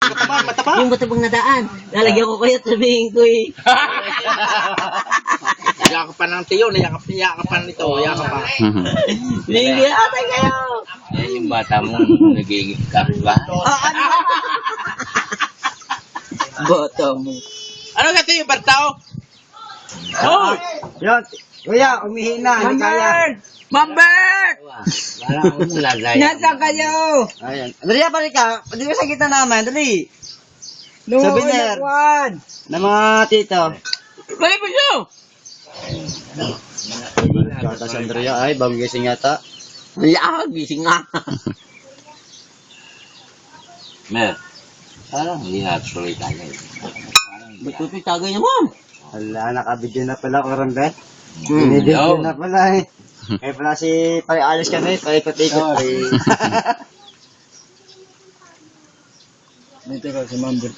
Mataba. Yung batabang na daan. Lalagyan ko kayo at sabihin ko eh. Yakapan ng tiyo, yakapan nito, yakapan. Hindi atay kayo. Yan yung bata mo nagiging kapwa. Boto mo. Ano ka yung bartao? Oh! Yun. Kuya, umihina. Hindi kaya. Mambert! Parang ako nalagay. Nasaan kayo? Ayan. Dali, balik ka. Dali mo sa kita naman. Dali. Souvenir. Na mga tito. Balik mo siya! Kata si Andrea ay, bagong gising yata. Wala, gising nga. Mer, parang hindi natuloy tayo. Ba't ito tagay naman? Wala, nakabidyo na pala ko rin, Ben. Binibidyo na pala eh. Kaya pala si Pare Alice kami, paikot-ikot. Dito ka si Mambert.